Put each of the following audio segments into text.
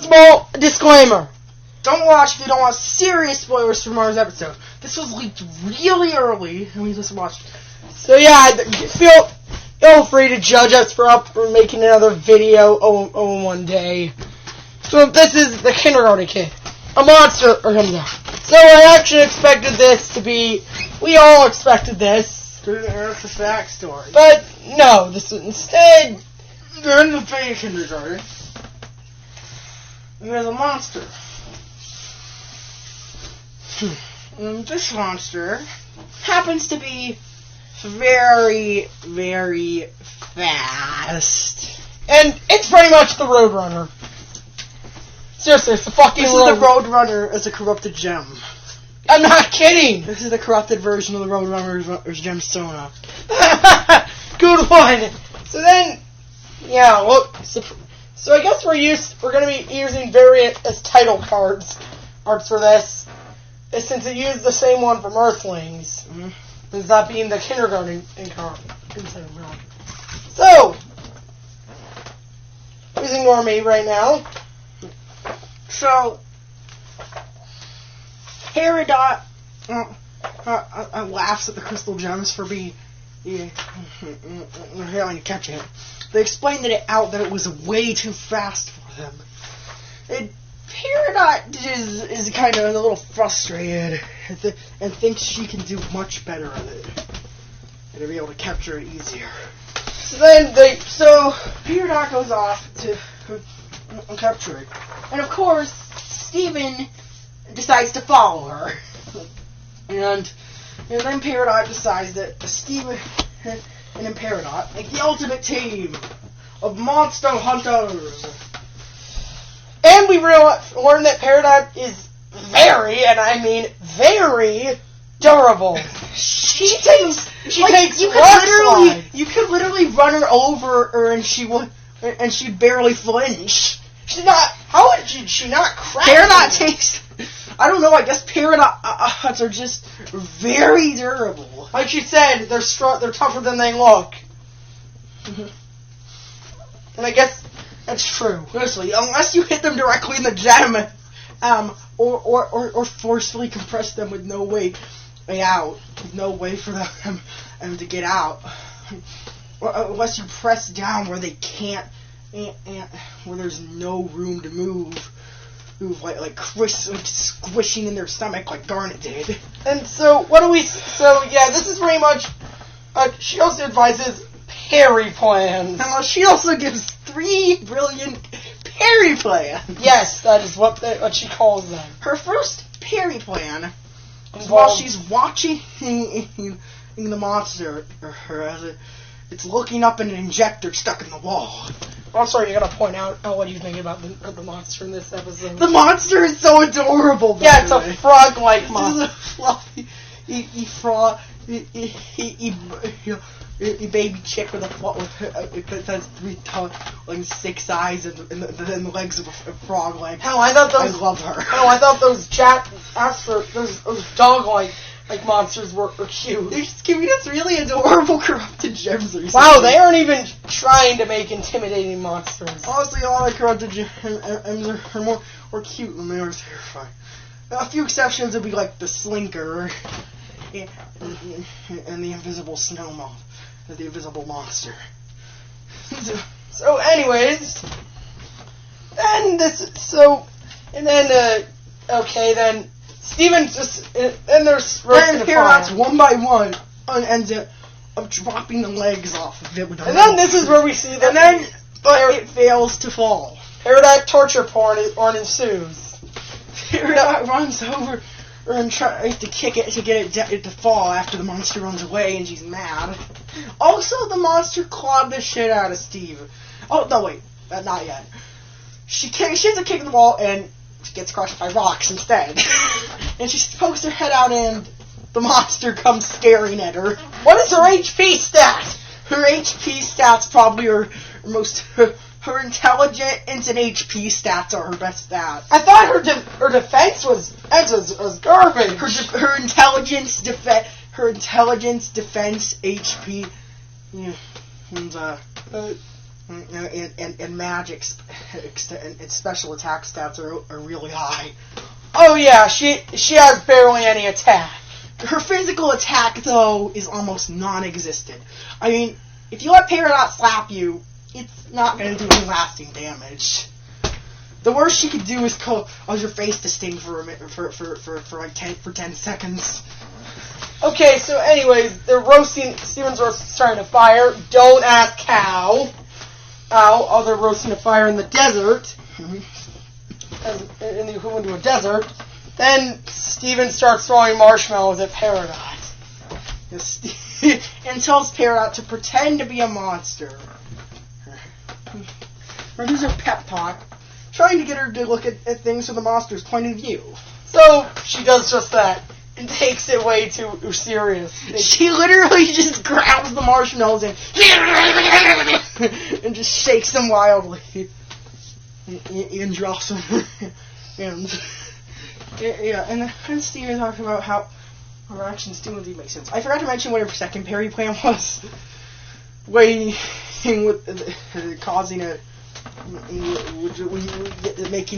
Small disclaimer. Don't watch if you don't want serious spoilers from tomorrow's episode. This was leaked really early, and we just watched it. So yeah, feel free to judge us for making another video one day. So this is the kindergarten kid. A monster comes out. So I actually expected this to be... We all expected this. It's a backstory. But no, this is instead... They're in the fake kindergarten. And there's a monster. And this monster happens to be very, very fast. And it's pretty much the Roadrunner. Seriously, it's the fucking This is the Roadrunner as a corrupted gem. I'm not kidding! This is the corrupted version of the Roadrunner's gemstone. Good one! So then, yeah, look, so I guess we're gonna be using various title cards for this, since it used the same one from Earthlings. Mm-hmm. As that being the kindergarten card. So, please ignore me right now. So, Peridot laughs at the crystal gems for being failing to catch it. They explained that it was way too fast for them. Peridot is kind of a little frustrated and thinks she can do much better at it and to be able to capture it easier. So Peridot goes off to capture it, and of course Steven decides to follow her, and then Peridot decides that Steven and then Peridot make the ultimate team of monster hunters. And we learn that Peridot is very, and I mean very, durable. She takes you could literally run her over, and she'd barely flinch. She's not. How did she not crack? Peridot takes. I don't know. I guess Peridots are just very durable. Like she said, they're tougher than they look. And I guess that's true. Honestly, unless you hit them directly in the gem, or forcefully compress them with no way out, with no way for them to get out, or unless you press down where they can't, where there's no room to move, like squishing in their stomach like Garnet did. And so this is pretty much. She also advises parry plans. And she also gives 3 brilliant parry plans. Yes, that is what she calls them. Her first parry plan is while she's watching the monster, it's looking up at an injector stuck in the wall. I'm sorry, you're gonna point out what you think about the monster in this episode. The monster is so adorable. Yeah, it's a frog-like monster. This is a fluffy, frog, baby chick with that has 3 tongues, like 6 eyes, and the legs of a frog leg. Hell, I love her. Oh, I thought those those dog-like monsters were cute. They're just giving us really adorable corrupted gems. Wow, they aren't even trying to make intimidating monsters. Honestly, a lot of corrupted gems are more cute than they are terrifying. A few exceptions would be like the Slinker and the invisible snow moth, the invisible monster. So, anyways, then Steven just, and there's Peridot's one by one ends up dropping the legs off of it. And then this is where we see that. And then it fails to fall. Peridot torture porn ensues. Peridot runs over and tries to kick it to get it to fall after the monster runs away, and she's mad. Also, the monster clawed the shit out of Steve. Oh, no, wait. Not yet. She hits a kick in the wall, and she gets crushed by rocks instead. And she pokes her head out, and the monster comes staring at her. What is her HP stat? Her HP stats probably are her intelligence and HP stats are her best stats. I thought her defense was garbage. Her intelligence, defense, HP, and And magic and special attack stats are really high. Oh yeah, she has barely any attack. Her physical attack, though, is almost non-existent. I mean, if you let Peridot slap you, it's not going to do any lasting damage. The worst she could do is cause your face to sting for a minute, for 10 seconds. Okay, so anyways, they're roasting. Steven's starting a fire. Don't ask how. Oh, they're roasting a fire in the desert. In the equivalent to a desert. Then Steven starts throwing marshmallows at Peridot. And tells Peridot to pretend to be a monster. Or use her pep talk, trying to get her to look at things from the monster's point of view. So she does just that. And takes it way too serious. She literally just grabs the marshmallows and just shakes them wildly. And drops them. And Steven talks about how our actions do indeed make sense. I forgot to mention what her second parry plan was. Making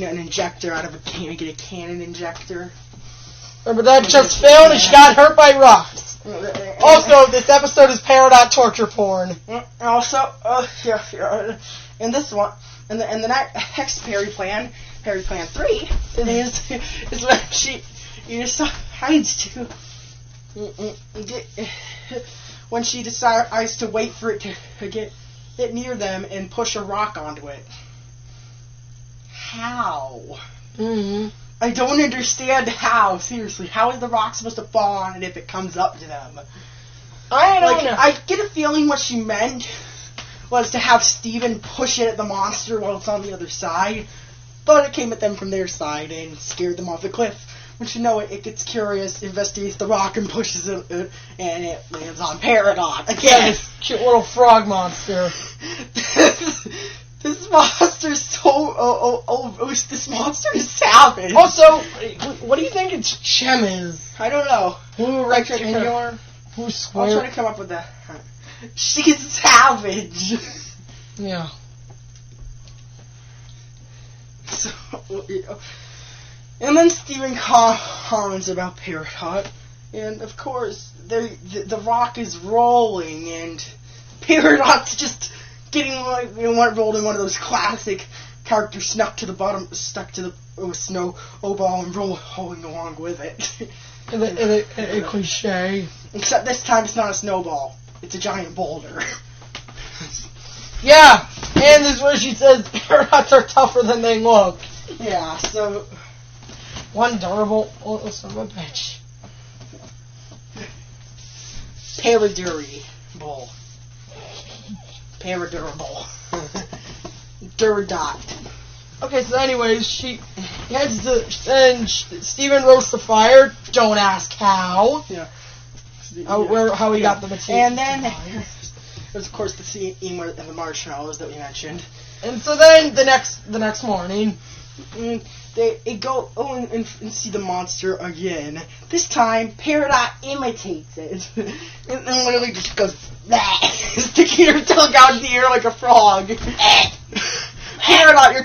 an injector out of a can, get a cannon injector. But that just failed and she got hurt by rocks. Also, this episode is Peridot torture porn. Also, in this one, in the next parry plan 3, is when she decides to when she decides to wait for it to get near them and push a rock onto it. How? Mm-hmm. I don't understand how. Seriously, how is the rock supposed to fall on it if it comes up to them? I don't know. I get a feeling what she meant was to have Steven push it at the monster while it's on the other side, but it came at them from their side and scared them off the cliff. Once you know it, it gets curious, investigates the rock, and pushes it, and it lands on Peridot again. This cute little frog monster. This monster's this monster is savage. Also, what do you think its gem is? I don't know. Who rectangular? Who's square? I'll try to come up with that. She's savage. Yeah. So, and then Steven comments about Peridot, and of course, the rock is rolling, and Peridot's just getting rolled in one of those classic characters stuck to the snowball and rolling along with it. A cliche. Except this time it's not a snowball; it's a giant boulder. Yeah, and this is where she says Peridots are tougher than they look. Yeah, so one durable little son of a bitch. Paradurable. Duridot. Okay, so anyways, she heads to, and Steven roasts the fire. Don't ask how. Yeah. How he got the material. And then there's of course the scene and the marshmallows that we mentioned. And so then the next morning, they go and see the monster again. This time, Peridot imitates it and literally just goes sticking her tongue out in the air like a frog. Peridot, your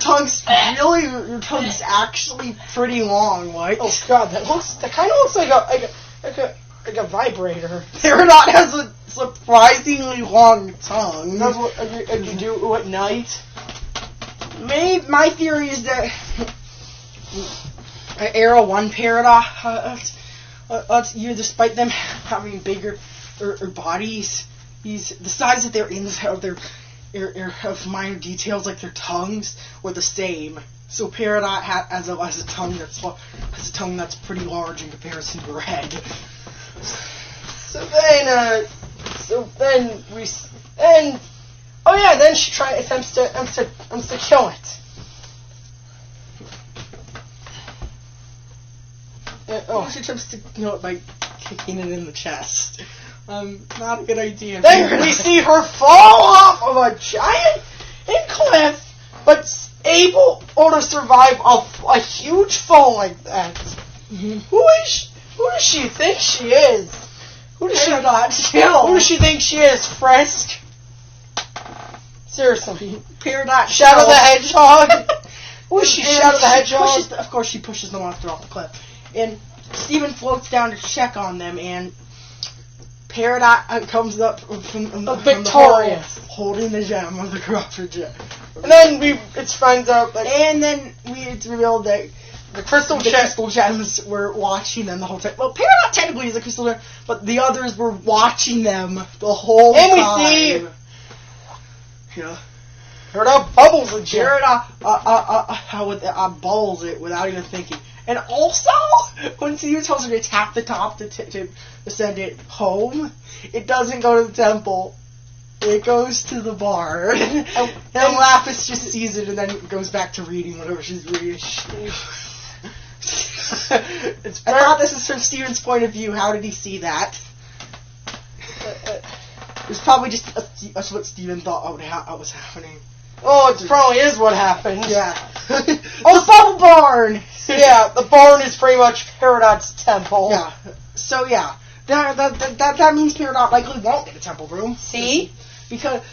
tongue's actually pretty long. What? Oh god, that kind of looks like a vibrator. Peridot has a surprisingly long tongue. That's what you do at night. My theory is that Era 1 Peridot, despite them having bigger bodies, the size of of minor details like their tongues were the same. So Peridot has a tongue that's pretty large in comparison to her head. Then she attempts to kill it. She attempts to kill it by kicking it in the chest. Not a good idea. Then we see her fall off of a giant cliff, but able to survive a huge fall like that. Mm-hmm. Who does she think she is? Who does she think she is, Frisk? Seriously. Peridot Shadow the Hedgehog. Hedgehog. Was she Shadow the Hedgehog? Of course, she pushes the monster off the cliff. And Steven floats down to check on them, and Peridot comes up from the victorious, hole, holding the gem of the corrupted gem. And then it finds out that, and then it's revealed that the crystal gems were watching them the whole time. Well, Peridot technically is a crystal gem, but the others were watching them the whole time. And we see, yeah, Peridot bubbles the gem. Peridot bubbles it without even thinking. And also, when Steven tells her to tap the top to send it home, it doesn't go to the temple. It goes to the bar. And Lapis just sees it and then goes back to reading whatever she's reading. I thought this is from Steven's point of view. How did he see that? It was probably just that's what Steven thought was happening. Oh, it probably is what happened. Yeah. Oh, the bubble barn! Yeah, the barn is pretty much Peridot's temple. Yeah. So, yeah. That means Peridot likely won't get a temple room. See? Because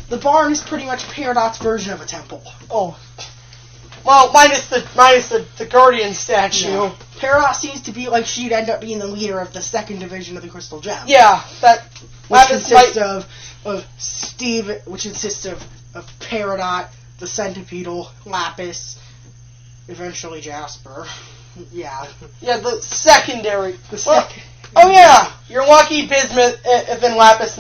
the barn is pretty much Peridot's version of a temple. Oh. Well, minus the Guardian statue. Yeah. Peridot seems to be like she'd end up being the leader of the second division of the Crystal Gem. Yeah, which consists of Steve, which consists of Peridot, the Centipedal, Lapis, eventually Jasper. Yeah. Yeah, the secondary. Oh yeah, you're lucky Bismuth and Lapis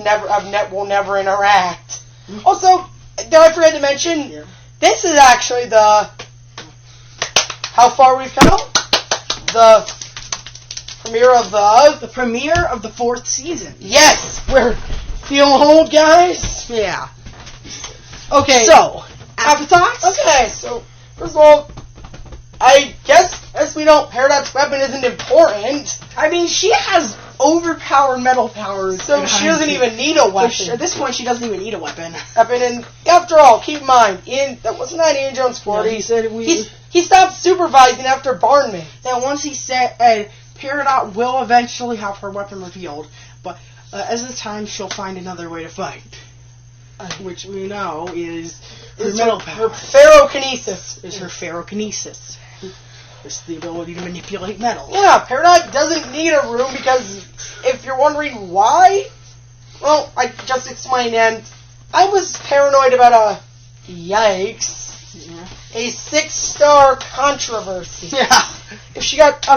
will never interact. Also, did I forget to mention? This is actually how far we've come. The premiere of the 4th season. Yes, we're feeling old, guys. Yeah. Okay. So, afterthoughts? Okay, so first of all, I guess as we know, Peridot's weapon isn't important. I mean, she has overpowered metal powers, so she doesn't even need a weapon. At this point, she doesn't even need a weapon. And after all, keep in mind, that wasn't that Indiana Jones 40. No, he said he stopped supervising after Barnman. Then once he said, Peridot will eventually have her weapon revealed, but as of the time, she'll find another way to fight, which we know is her metal power. Her ferrokinesis. Is her ferrokinesis. It's the ability to manipulate metal. Yeah, Peridot doesn't need a room because if you're wondering why, well, I just explained, and I was paranoid about a 6-star controversy. Yeah. If she got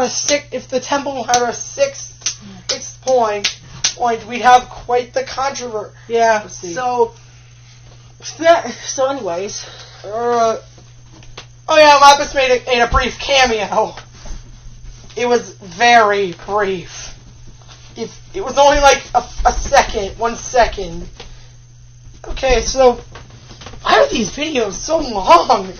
if the temple had a sixth point, we'd have quite the controversy. Yeah. So anyways. Oh yeah, Lapis made a brief cameo. It was very brief. It was only like a second, 1 second. Okay, so why are these videos so long?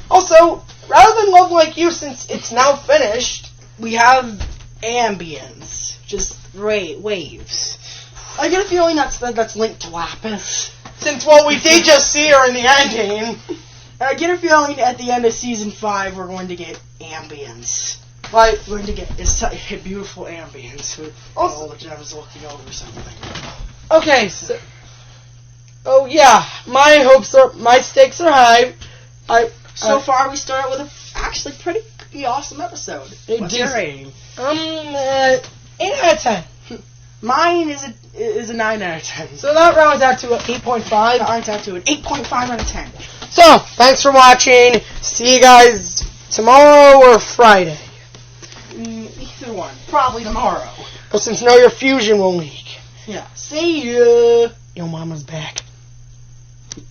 Also, rather than Love Like You, since it's now finished, we have ambience, just waves. I get a feeling that's linked to Lapis. Since we did just see her in the ending. I get a feeling at the end of season 5 we're going to get ambience. Like, we're going to get a beautiful ambience with all the gems looking over something. Okay, so... Oh yeah, my stakes are high. So far we start with a actually pretty awesome episode. What's your rating? 8 out of 10. Mine is a 9 out of 10. So that rounds out to an 8.5. That rounds out to an 8.5 out of 10. So, thanks for watching. See you guys tomorrow or Friday. Either one. Probably tomorrow. But since Know Your Fusion will leak. Yeah. See ya. Your mama's back.